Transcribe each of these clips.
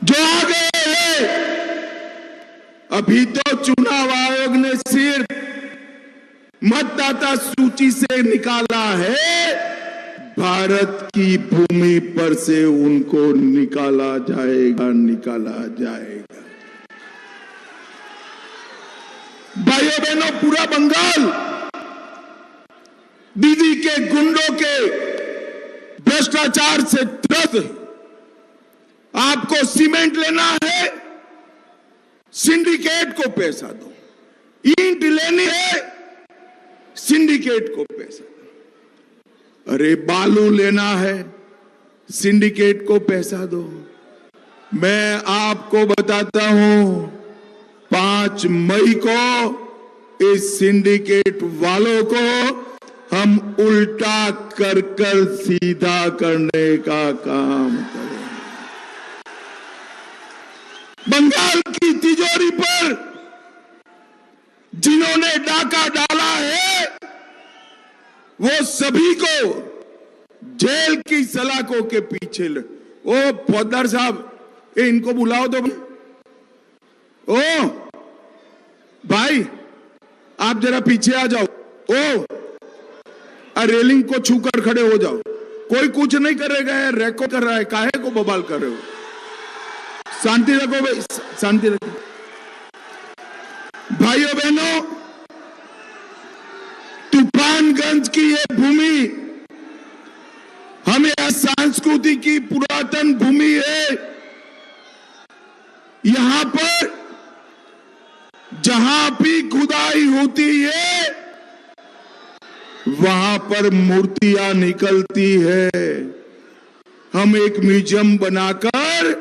जो आ गए हैं। अभी तो चुनाव आयोग ने सिर्फ मतदाता सूची से निकाला है, भारत की भूमि पर से उनको निकाला जाएगा। भाइयों बहनों, पूरा बंगाल दीदी के गुंडों के भ्रष्टाचार से त्रस्त है। आपको सीमेंट लेना है, सिंडिकेट को पैसा दो। ईंट लेनी है, सिंडिकेट को पैसा दो। अरे बालू लेना है, सिंडिकेट को पैसा दो। मैं आपको बताता हूं, 5 मई को इस सिंडिकेट वालों को हम उल्टा कर सीधा करने का काम करेंगे। बंगाल की तिजोरी पर जिन्होंने डाका डाला है, वो सभी को जेल की सलाखों के पीछे ओ फौजदार साहब, इनको बुलाओ तो। ओ भाई, आप जरा पीछे आ जाओ। ओ रेलिंग को छूकर खड़े हो जाओ। कोई कुछ नहीं करेगा, रेको कर रहा है, काहे को बवाल कर रहे हो? शांति रखो भाई, शांति रखो। भाइयों बहनों, तूफानगंज की ये भूमि हमें संस्कृति की पुरातन भूमि है। यहां पर जहां भी खुदाई होती है, वहां पर मूर्तियां निकलती है। हम एक म्यूजियम बनाकर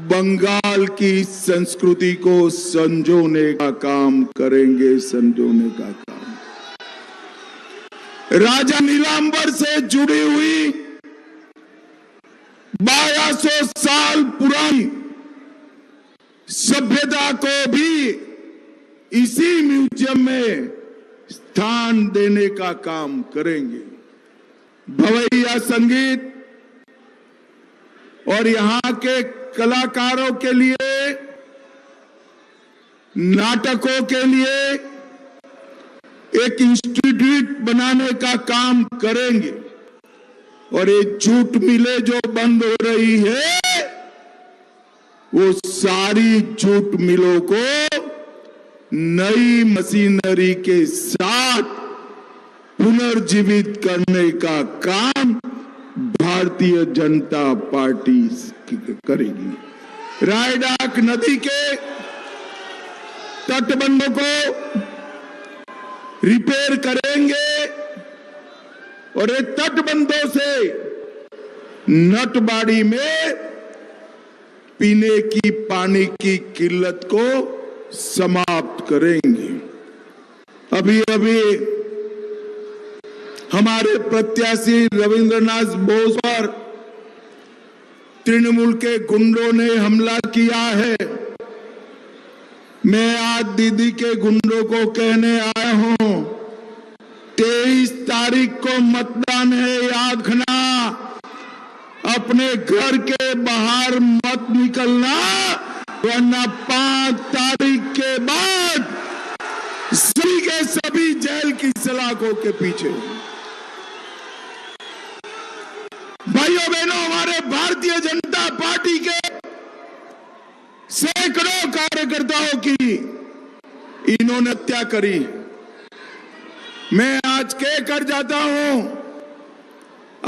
बंगाल की संस्कृति को संजोने का काम करेंगे, संजोने का काम। राजा नीलांबर से जुड़ी हुई 1200 साल पुरानी सभ्यता को भी इसी म्यूजियम में स्थान देने का काम करेंगे। भवैया संगीत और यहां के कलाकारों के लिए, नाटकों के लिए एक इंस्टीट्यूट बनाने का काम करेंगे। और ये जूट मिलें जो बंद हो रही है, वो सारी जूट मिलों को नई मशीनरी के साथ पुनर्जीवित करने का काम भारतीय जनता पार्टी करेगी। रायडाक नदी के तटबंधों को रिपेयर करेंगे और ये तटबंधों से नटबाड़ी में पीने की पानी की किल्लत को समाप्त करेंगे। अभी अभी हमारे प्रत्याशी रविंद्रनाथ बोस पर तृणमूल के गुंडों ने हमला किया है। मैं आज दीदी के गुंडों को कहने आया हूं, 23 तारीख को मतदान है, याद रखना। अपने घर के बाहर मत निकलना, वरना 5 तारीख के बाद सभी के सभी जेल की सलाखों के पीछे। भाइयों बहनों, हमारे भारतीय जनता पार्टी के सैकड़ों कार्यकर्ताओं की इन्होंने हत्या करी। मैं आज कह कर जाता हूं,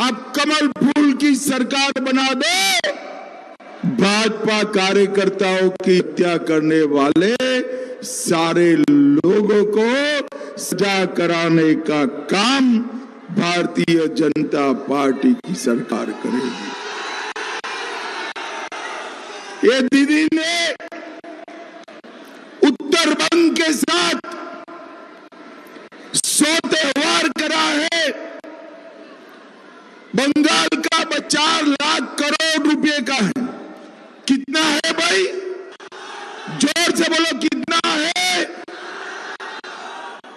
आप कमल फूल की सरकार बना दो। भाजपा कार्यकर्ताओं की हत्या करने वाले सारे लोगों को सजा कराने का काम भारतीय जनता पार्टी की सरकार करेगी। ये दीदी ने उत्तर बंग के साथ 100 त्योहार करा है। बंगाल का 4 लाख करोड़ रुपए का है। कितना है भाई? जोर से बोलो, कितना है?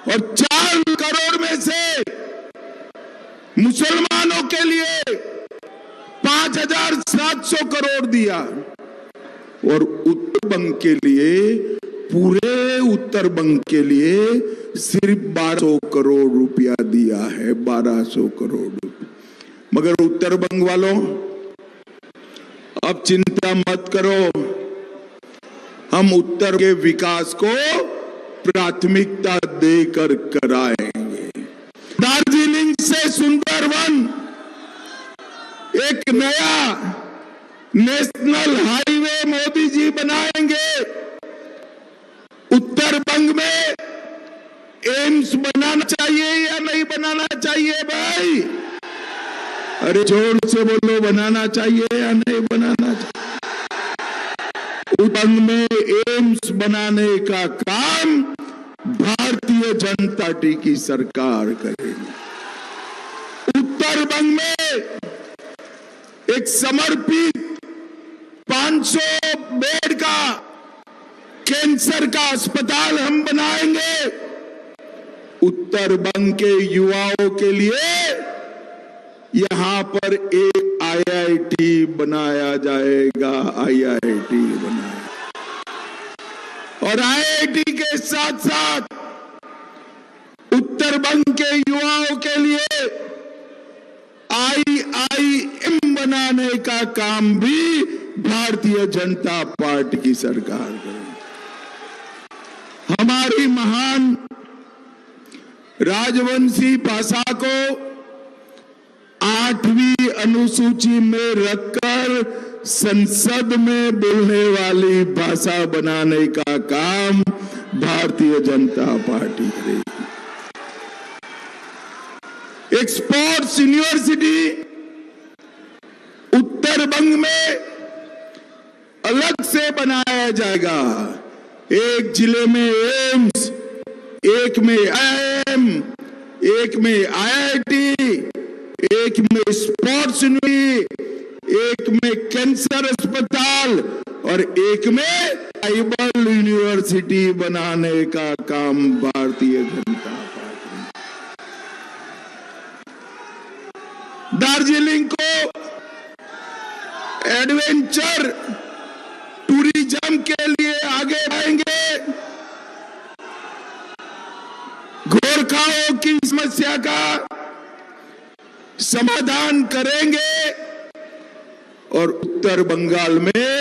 और 4 करोड़ में से मुसलमानों के लिए 5,700 करोड़ दिया। और उत्तर बंग के लिए, पूरे उत्तर बंग के लिए सिर्फ 1200 करोड़ रुपया दिया है, 1200 करोड़ रुपया। मगर उत्तर बंग वालों, अब चिंता मत करो, हम उत्तर के विकास को प्राथमिकता देकर कराएंगे। दार्जिलिंग से सुंदरवन एक नया नेशनल हाईवे मोदी जी बनाएंगे। उत्तर बंग में एम्स बनाना चाहिए या नहीं बनाना चाहिए भाई? अरे जोर से बोलो, बनाना चाहिए या नहीं बनाना चाहिए? उत्तर बंग में एम्स बनाने का काम भारतीय जनता पार्टी की सरकार करेगी। उत्तर बंग में एक समर्पित 500 बेड का कैंसर का अस्पताल हम बनाएंगे। उत्तर बंग के युवाओं के लिए यहां पर एक आईआईटी बनाया जाएगा, आईआईटी बनाया। और आईआईटी के साथ साथ उत्तर बंग के युवाओं के लिए आईआईएम बनाने का काम भी भारतीय जनता पार्टी की सरकार करेगी। हमारी महान राजवंशी भाषा को 8वीं अनुसूची में रखकर संसद में बोलने वाली भाषा बनाने का काम भारतीय जनता पार्टी करेगी। एक स्पोर्ट्स यूनिवर्सिटी उत्तर बंग में अलग से बनाया जाएगा। एक जिले में एम्स, एक में आईआईएम, एक में आईआईटी, एक में स्पोर्ट्स यूनिवर्सिटी, एक में कैंसर अस्पताल और एक में ट्राइबल यूनिवर्सिटी बनाने का काम भारतीय जनता पार्टी। दार्जिलिंग को एडवेंचर टूरिज्म के लिए आगे बढ़ाएंगे। गोरखाओं की समस्या का समाधान करेंगे और उत्तर बंगाल में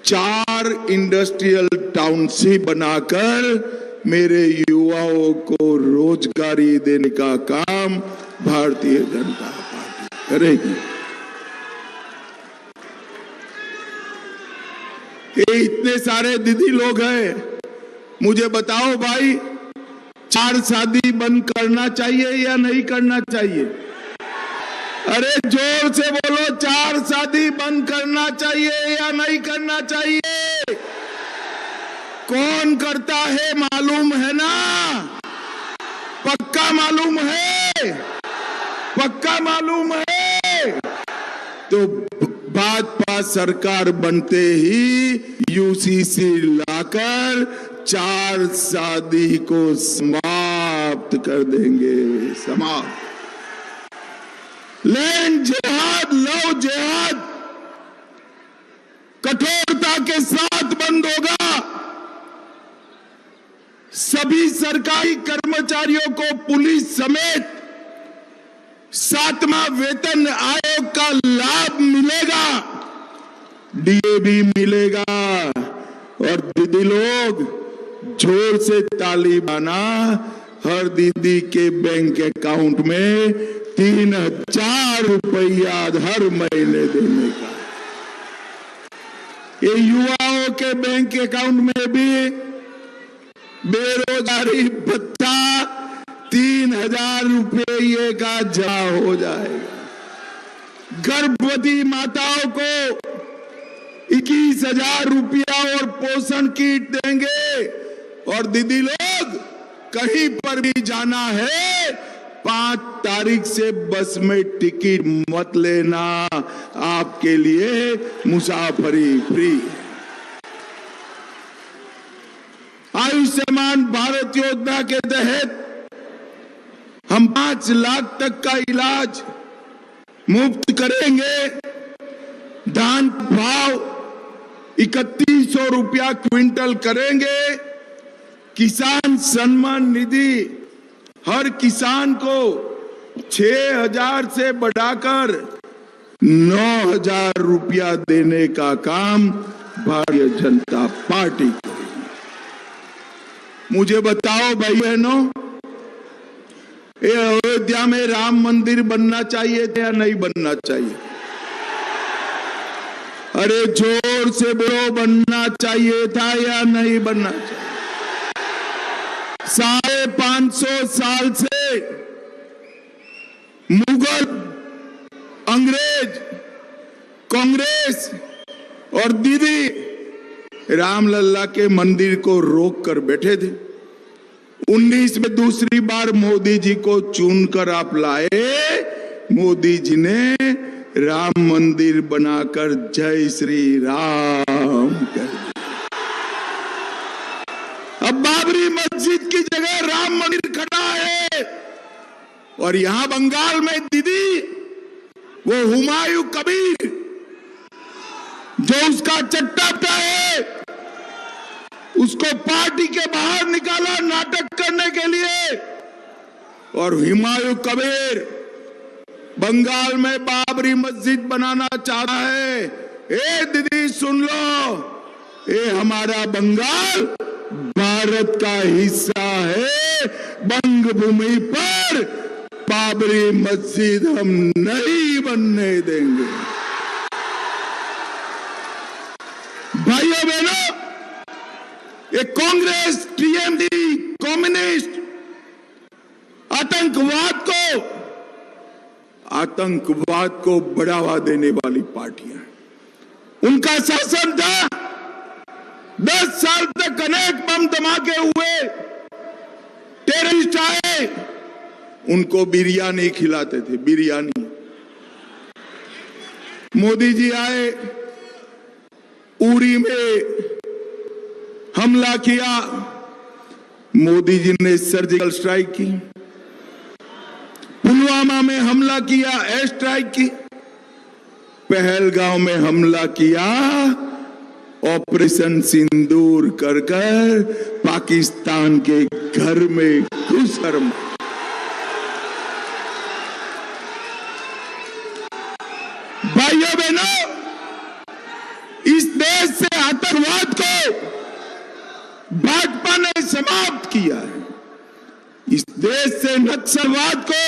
4 इंडस्ट्रियल टाउनशिप बनाकर मेरे युवाओं को रोजगारी देने का काम भारतीय जनता पार्टी करेगी। ये इतने सारे दीदी लोग हैं, मुझे बताओ भाई, 4 शादी बंद करना चाहिए या नहीं करना चाहिए? अरे जोर से बोलो, 4 शादी बंद करना चाहिए या नहीं करना चाहिए? कौन करता है मालूम है ना? पक्का मालूम है? पक्का मालूम है? तो भाजपा सरकार बनते ही यूसीसी लाकर 4 शादी को समाप्त कर देंगे, समाप्त। लैंड जिहाद, लव जिहाद कठोरता के साथ बंद होगा। सभी सरकारी कर्मचारियों को पुलिस समेत 7वां वेतन आयोग का लाभ मिलेगा, डीए भी मिलेगा। और दीदी लोग जोर से ताली बना, हर दीदी के बैंक अकाउंट में 3000 रुपया हर महीने देने का। ये युवाओं के बैंक अकाउंट में भी बेरोजगारी भत्ता 3000 रुपये का जमा हो जाएगा। गर्भवती माताओं को 21,000 रुपया और पोषण किट देंगे। और दीदी लोग कहीं पर भी जाना है, 5 तारीख से बस में टिकट मत लेना, आपके लिए मुसाफरी फ्री। आयुष्मान भारत योजना के तहत हम 5 लाख तक का इलाज मुफ्त करेंगे। दान भाव 3100 रुपया क्विंटल करेंगे। किसान सम्मान निधि हर किसान को 6000 से बढ़ाकर 9000 रुपया देने का काम भारतीय जनता पार्टी करेगी। मुझे बताओ भाई बहनों, ये अयोध्या में राम मंदिर बनना चाहिए था या नहीं बनना चाहिए? अरे जोर से बोलो, बनना चाहिए था या नहीं बनना चाहिए? 550 साल से मुगल, अंग्रेज, कांग्रेस और दीदी रामलला के मंदिर को रोक कर बैठे थे। 19 में दूसरी बार मोदी जी को चुनकर आप लाए। मोदी जी ने राम मंदिर बनाकर जय श्री राम कर दिया। अब बाबरी मस्जिद की जगह राम मंदिर खड़ा है। और यहां बंगाल में दीदी वो हुमायूं कबीर जो उसका चट्टा है, उसको पार्टी के बाहर निकाला नाटक करने के लिए। और हुमायूं कबीर बंगाल में बाबरी मस्जिद बनाना चाहता है। ए दीदी सुन लो, ये हमारा बंगाल भारत का हिस्सा है। बंग भूमि पर बाबरी मस्जिद हम नहीं बनने देंगे। भाइयों बहनों, ये कांग्रेस, टीएमसी, कम्युनिस्ट आतंकवाद को बढ़ावा देने वाली पार्टियां, उनका शासन था। 10 साल तक अनेक बम धमाके हुए, टेररिस्ट आए, उनको बिरयानी खिलाते थे, बिरयानी। मोदी जी आए, उरी में हमला किया, मोदी जी ने सर्जिकल स्ट्राइक की। पुलवामा में हमला किया, एयर स्ट्राइक की। पहलगांव में हमला किया, ऑपरेशन सिंदूर कर कर पाकिस्तान के घर में घुसकर। भाइयों बहनों, इस देश से आतंकवाद को भाजपा ने समाप्त किया है। इस देश से नक्सलवाद को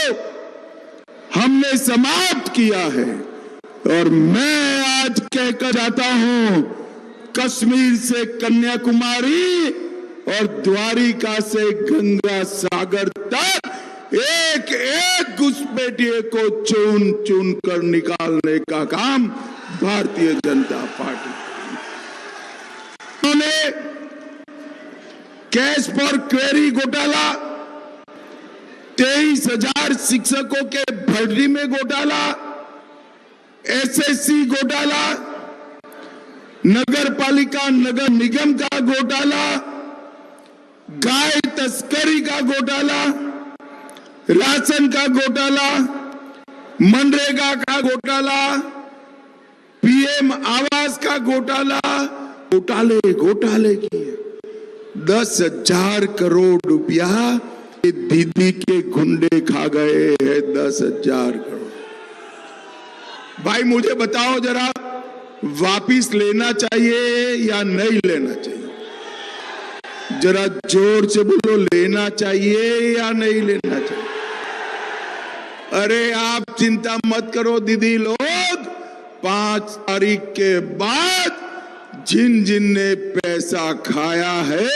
हमने समाप्त किया है। और मैं आज कहकर जाता हूं, कश्मीर से कन्याकुमारी और द्वारिका से गंगा सागर तक एक एक घुसपैठिए को चुन चुन कर निकालने का काम भारतीय जनता पार्टी ने। कैश फॉर क्वेरी घोटाला, 23,000 शिक्षकों के भर्ती में घोटाला, एसएससी घोटाला, नगर पालिका नगर निगम का घोटाला, गाय तस्करी का घोटाला, राशन का घोटाला, मनरेगा का घोटाला, पीएम आवास का घोटाला, घोटाले किए। 10,000 करोड़ रुपया दीदी के गुंडे खा गए हैं। 10,000 करोड़। भाई मुझे बताओ जरा, वापिस लेना चाहिए या नहीं लेना चाहिए? जरा जोर से बोलो, लेना चाहिए या नहीं लेना चाहिए? अरे आप चिंता मत करो दीदी लोग, 5 तारीख के बाद जिन जिन ने पैसा खाया है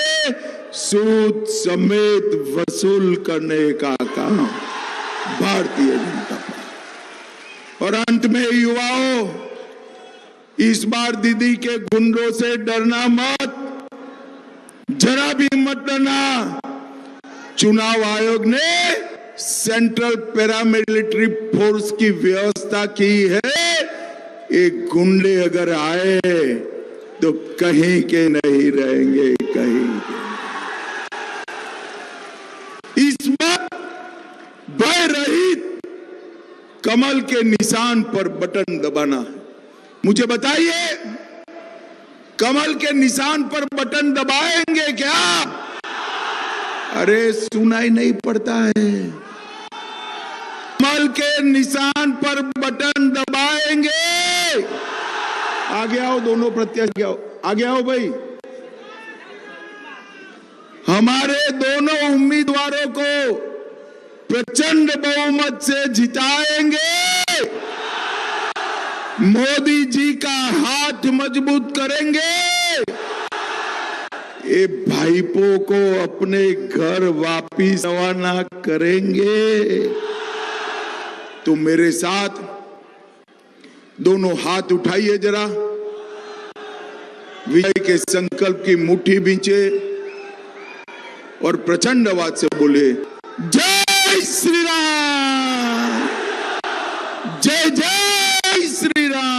सूद समेत वसूल करने का काम भारतीय जनता पार्टी। और अंत में युवाओं, इस बार दीदी के गुंडों से डरना मत, जरा भी मत डरना। चुनाव आयोग ने सेंट्रल पैरामिलिट्री फोर्स की व्यवस्था की है। एक गुंडे अगर आए तो कहीं के नहीं रहेंगे, कहीं के। इस बार भय रहित कमल के निशान पर बटन दबाना है। मुझे बताइए, कमल के निशान पर बटन दबाएंगे क्या? अरे सुनाई नहीं पड़ता है। कमल के निशान पर बटन दबाएंगे। आगे आओ दोनों प्रत्याशी, आगे आओ भाई। हमारे दोनों उम्मीदवारों को प्रचंड बहुमत से जिताएंगे। मोदी जी का हाथ मजबूत करेंगे। ये भाईपों को अपने घर वापिस रवाना करेंगे। तो मेरे साथ दोनों हाथ उठाइए जरा, विजय के संकल्प की मुट्ठी बींचे और प्रचंड आवाज से बोले, जय श्री राम, जय जय श्री राम।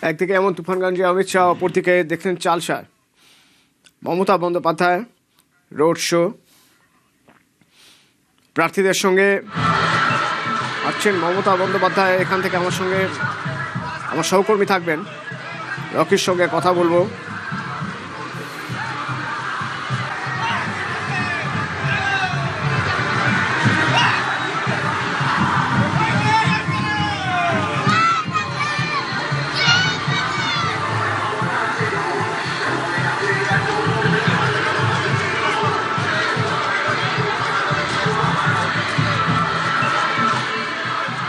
একদিকে এমন তুফানগঞ্জে অমিত শাহ, অপরদিকে দেখলেন চালসায় মমতা বন্দ্যোপাধ্যায় রোড শো। প্রার্থীদের সঙ্গে আসছেন মমতা বন্দ্যোপাধ্যায়। এখান থেকে আমার সঙ্গে আমার সহকর্মী থাকবেন, রকির সঙ্গে কথা বলবো।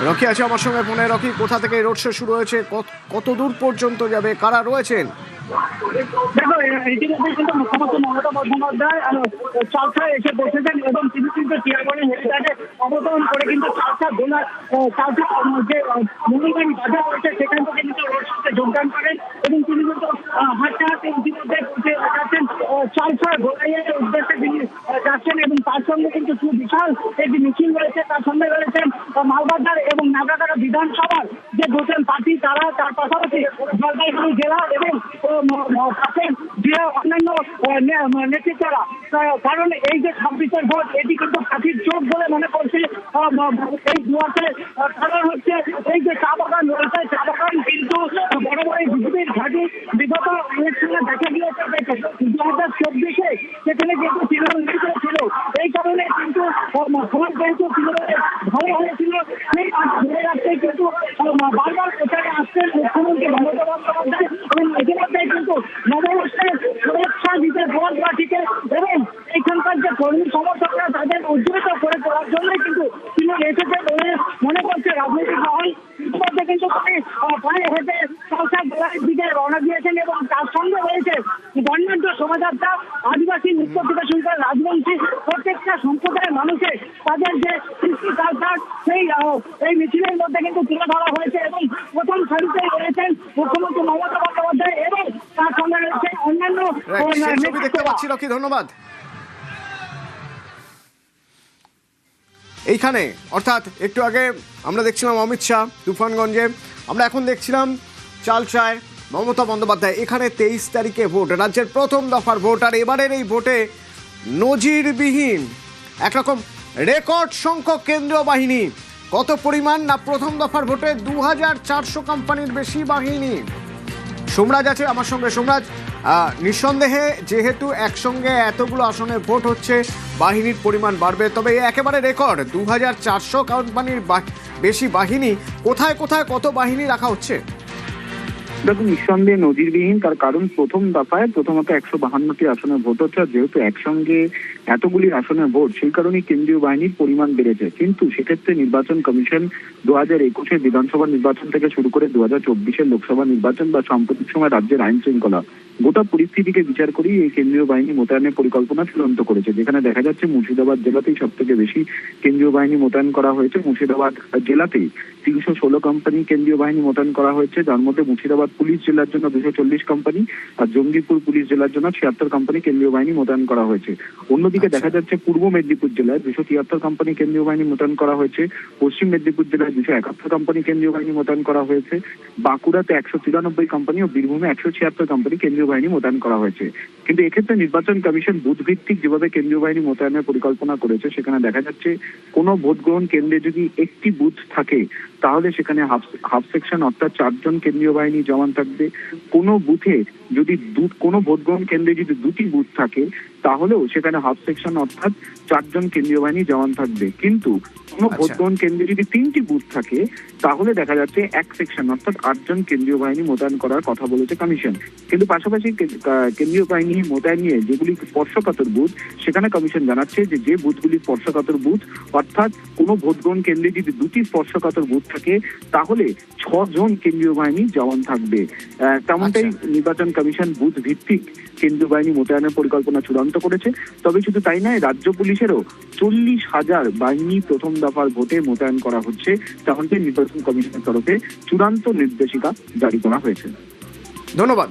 রকি আছে আমার সঙ্গে ফোনে। রকি, কোথা থেকে রোড শো শুরু হয়েছে, কত দূর পর্যন্ত যাবে, কারা রয়েছেন? দেখো, ইতিমধ্যে কিন্তু মুখ্যমন্ত্রী মমতা বন্দ্যোপাধ্যায় চালসায় এসে বসেছেন এবং তিনি কিন্তু চেয়ারম্যানের হেলিপ্যাডে অবতরণ করে কিন্তু চালসা যে মঙ্গলবাড়ি বাজার রয়েছে সেখান থেকে কিন্তু রোড শোতে যোগদান করেন এবং তিনি কিন্তু হাঁটতে হাঁটতে ইতিমধ্যে পৌঁছে যাচ্ছেন চালসার গোলাইয়ের উদ্দেশ্যে তিনি যাচ্ছেন এবং তার সঙ্গে কিন্তু বিশাল একটি মিছিল রয়েছে। তার সঙ্গে রয়েছেন মালবাজার এবং নাগাগাড়া বিধানসভার যে ভোটের প্রার্থী তারা, তার পাশাপাশি জলপাইগুড়ি জেলা এবং যে অন্যান্য নেতৃত্বরা। কারণ এই যে 26-এর ভোট, এটি কিন্তু প্রার্থীর চোখ বলে মনে করছে এই দুয়ারে। কারণ হচ্ছে এই যে চা বাগান রয়েছে, চা বাগান কিন্তু বড় বড় বিজেপির ঘাঁটি বিগত ইলেকশনে দেখা গিয়েছে 2024-এ সেখানে কিন্তু তৃণমূল ছিল। এই কারণে কিন্তু সমাজ যেহেতু তৃণমূলের ভালো হয়েছিল, সেই ধরে রাখতে কিন্তু বারবার প্রচারে আসছেন মুখ্যমন্ত্রী মমতা বন্দ্যোপাধ্যায় এবং ইতিমধ্যে কিন্তু নববর্ষের শুভেচ্ছা দিতে ভোটবাসীকে এবং এখানকার যে কর্মী সমর্থকরা তাদের উজ্জীবিত করে তোলার জন্যই কিন্তু তিনি এসেছে বলে মনে করছে রাজনৈতিক মহল। ইতিমধ্যে কিন্তু তিনি পায়ে হেঁটে চালসা গোলাইয়ের দিকে রওনা দিয়েছেন এবং তার সঙ্গে রয়েছে বর্ণাঢ্য শোভাযাত্রা। আদিবাসী নৃত্য থেকে শুরু করে রাজবংশী প্রত্যেকটা সম্প্রদায়ের মানুষের তাদের যে কৃষ্টি কালচার এই মিছিলের মধ্যে কিন্তু তুলে ধরা হয়েছে এবং প্রথম সারিতে রয়েছেন মুখ্যমন্ত্রী মমতা বন্দ্যোপাধ্যায় এবং তার সঙ্গে রয়েছে অন্যান্য। দেখতে পাচ্ছি রকি, ধন্যবাদ। এইখানে অর্থাৎ একটু আগে আমরা দেখছিলাম অমিত শাহ তুফানগঞ্জে, আমরা এখন দেখছিলাম চালসায় মমতা বন্দ্যোপাধ্যায়। এখানে 23 তারিখে ভোট, রাজ্যের প্রথম দফার ভোট। আর এবারের এই ভোটে নজিরবিহীন একরকম রেকর্ড সংখ্যক কেন্দ্রীয় বাহিনী। কত পরিমাণ না, প্রথম দফার ভোটে 2400 কোম্পানির বেশি বাহিনী। সোমরাজ আছে আমার সঙ্গে। সোমরাজ, নিঃসন্দেহে যেহেতু একসঙ্গে এতগুলো আসনে ভোট হচ্ছে, বাহিনীর পরিমাণ বাড়বে, তবে একেবারে রেকর্ড 2400 কোম্পানির বেশি বাহিনী। কোথায় কোথায় কত বাহিনী রাখা হচ্ছে? দেখুন, নিঃসন্দেহে নজিরবিহীন। তার কারণ প্রথম দফায় প্রথমত 152টি আসনে ভোট হচ্ছে। যেহেতু একসঙ্গে এতগুলি আসনে ভোট, সেই কারণেই কেন্দ্রীয় বাহিনীর পরিমাণ বেড়েছে। কিন্তু সেক্ষেত্রে নির্বাচন কমিশন 2021-এর বিধানসভা নির্বাচন থেকে শুরু করে 2024-এর লোকসভা নির্বাচন বা সাম্প্রতিক সময় রাজ্যের আইন শৃঙ্খলা গোটা পরিস্থিতিকে বিচার করেই এই কেন্দ্রীয় বাহিনী মোতায়েনের পরিকল্পনা চূড়ান্ত করেছে। যেখানে দেখা যাচ্ছে মুর্শিদাবাদ জেলাতেই সব থেকে বেশি কেন্দ্রীয় বাহিনী মোতায়েন করা হয়েছে। মুর্শিদাবাদ জেলাতেই 316 কোম্পানি কেন্দ্রীয় বাহিনী মোতায়েন করা হয়েছে, যার মধ্যে মুর্শিদাবাদ পুলিশ জেলার জন্য 240 কোম্পানি আর জঙ্গিপুর পুলিশ জেলার জন্য 76 কোম্পানি কেন্দ্রীয় বাহিনী মোতায়েন করা হয়েছে। অন্যদিকে দেখা যাচ্ছে পূর্ব মেদিনীপুর জেলায় 273 কোম্পানি কেন্দ্রীয় বাহিনী মোতায়েন করা হয়েছে, পশ্চিম মেদিনীপুর জেলায় 271 কোম্পানি কেন্দ্রীয় বাহিনী মোতায়েন করা হয়েছে, বাঁকুড়াতে 193 কোম্পানি ও বীরভূমে 176 কোম্পানি কেন্দ্রীয় বাহিনী মোতায়েন করা হয়েছে। কিন্তু এক্ষেত্রে নির্বাচন কমিশন বুথ ভিত্তিক যেভাবে কেন্দ্রীয় বাহিনী মোতায়েনের পরিকল্পনা করেছে, সেখানে দেখা যাচ্ছে কোনো ভোট গ্রহণ কেন্দ্রে যদি একটি বুথ থাকে তাহলে সেখানে হাফ সেকশন অর্থাৎ 4 জন কেন্দ্রীয় বাহিনী জওয়ান থাকবে। কোনো বুথে যদি কোনো ভোট গ্রহণ কেন্দ্রে যদি 2টি বুথ থাকে তাহলেও সেখানে হাফ সেকশন অর্থাৎ 4 জন কেন্দ্রীয় বাহিনী জওয়ান থাকবে। কিন্তু কোনো ভোট গ্রহণ কেন্দ্রে যদি 3টি বুথ থাকে তাহলে দেখা যাচ্ছে 1 সেকশন অর্থাৎ 8 জন কেন্দ্রীয় বাহিনী মোতায়েন করার কথা বলেছে কমিশন। কিন্তু পাশাপাশি কেন্দ্রীয় বাহিনী মোতায়েন নিয়ে যেগুলি স্পর্শকাতর বুথ সেখানে কমিশন জানাচ্ছে যে বুথগুলি স্পর্শকাতর বুথ অর্থাৎ কোনো ভোট গ্রহণ কেন্দ্রে যদি 2টি স্পর্শকাতর বুথ থাকে তাহলে 6 জন কেন্দ্রীয় বাহিনী জওয়ান থাকবে। তেমনটাই নির্বাচন কমিশন বুথ ভিত্তিক কেন্দ্রীয় বাহিনী মোতায়েনের পরিকল্পনা চূড়ান্ত করেছে। তবে শুধু তাই নয়, রাজ্য পুলিশেরও 40,000 বাহিনী প্রথম দফার ভোটে মোতায়েন করা হচ্ছে, তেমনটাই নির্বাচন কমিশনের তরফে চূড়ান্ত নির্দেশিকা জারি করা হয়েছে। ধন্যবাদ।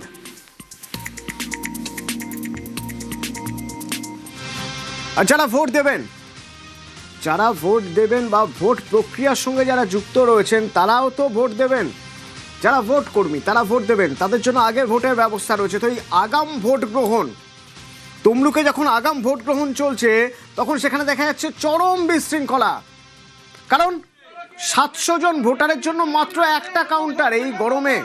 আর যারা ভোট দেবেন বা ভোট প্রক্রিয়ার সঙ্গে যারা যুক্ত রয়েছেন তারাও তো ভোট দেবেন, যারা ভোট কর্মী তারা ভোট দেবেন, তাদের জন্য আগে ভোটের ব্যবস্থা রয়েছে। তো এই আগাম ভোট গ্রহণ, তমলুকে যখন আগাম ভোট গ্রহণ চলছে তখন সেখানে দেখা যাচ্ছে চরম বিশৃঙ্খলা, কারণ 700 জন ভোটারের জন্য মাত্র একটা কাউন্টার। এই গরমে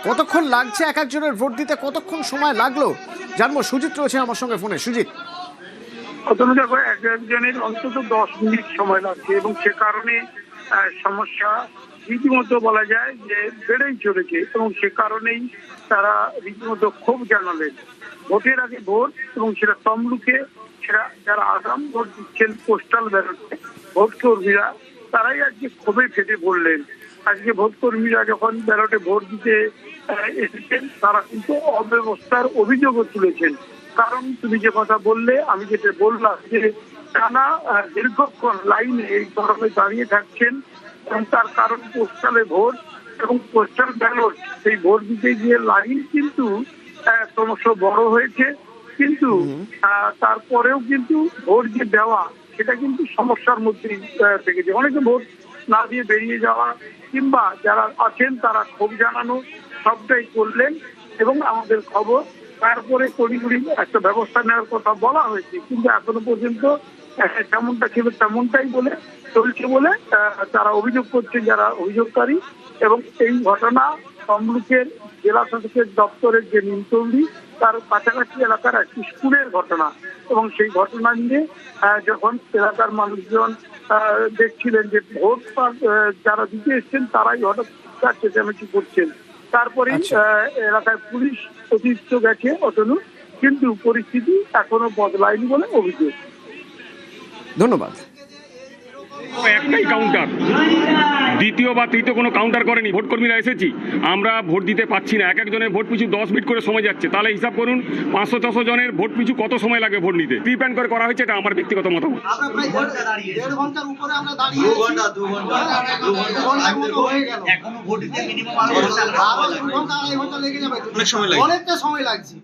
কতক্ষণ লাগছে এক একজনের ভোট দিতে, কতক্ষণ সময় লাগলো জানবো। সুজিত রয়েছে আমার সঙ্গে ফোনে। সুজিত, এক একজনের অন্তত 10 মিনিট সময় লাগছে এবং সে কারণে সমস্যা রীতিমতো বলা যায় যে বেড়েই চলেছে এবং সে কারণেই তারা রীতিমতো ক্ষোভ জানালেন। ভোটের আগে ভোট এবং সেটা তমলুকে, সেটা যারা আগাম ভোট দিচ্ছেন পোস্টাল ব্যালটে ভোট কর্মীরা, তারাই আজকে ক্ষোভে ফেটে পড়লেন। আজকে ভোট কর্মীরা যখন ব্যালটে ভোট দিতে এসেছেন তারা কিন্তু অব্যবস্থার অভিযোগও তুলেছেন। কারণ তুমি যে কথা বললে, আমি যেটা বললাম যে টানা দীর্ঘক্ষণ লাইনে এই গরমে দাঁড়িয়ে থাকছেন এবং তার কারণ পোস্টালে ভোট এবং পোস্টাল ব্যালট, সেই ভোট দিতে গিয়ে লাইন কিন্তু ক্রমশ বড় হয়েছে। কিন্তু তারপরেও কিন্তু ভোট যে দেওয়া সেটা কিন্তু সমস্যার মধ্যেই থেকেছে। অনেকে ভোট না দিয়ে বেরিয়ে যাওয়া কিংবা যারা আছেন তারা ক্ষোভ জানানো সবটাই করলেন এবং আমাদের খবর তারপরে তড়িঘড়ি একটা ব্যবস্থা নেওয়ার কথা বলা হয়েছে, কিন্তু এখনো পর্যন্ত যেমনটা ছিল তেমনটাই বলে চলছে বলে তারা অভিযোগ করছে যারা অভিযোগকারী। এবং এই ঘটনা তমলুকের জেলা শাসকের দপ্তরের যে নিমতৌলি তার কাছাকাছি এলাকার একটি স্কুলের ঘটনা এবং সেই ঘটনা নিয়ে যখন এলাকার মানুষজন দেখছিলেন যে ভোট যারা দিতে এসছেন তারাই হঠাৎ চেঁচামেচি করছেন, তারপরে এলাকায় পুলিশ অতিরিক্ত গেছে অতনু, কিন্তু পরিস্থিতি এখনো বদলায়নি বলে অভিযোগ। ধন্যবাদ। একটাই কাউন্টার, দ্বিতীয় বা তৃতীয় কোনো কাউন্টার করেনি। ভোট কর্মীরা এসেছি, আমরা ভোট দিতে পাচ্ছি না। এক একজনের ভোট পিছু 10 মিনিট করে সময় যাচ্ছে। তাহলে হিসাব করুন 500-600 জনের ভোট পিছু কত সময় লাগে ভোট নিতে। প্রিপ্যান করে করা হয়েছে, এটা আমার ব্যক্তিগত মতামত। অনেকটা সময় লাগছে।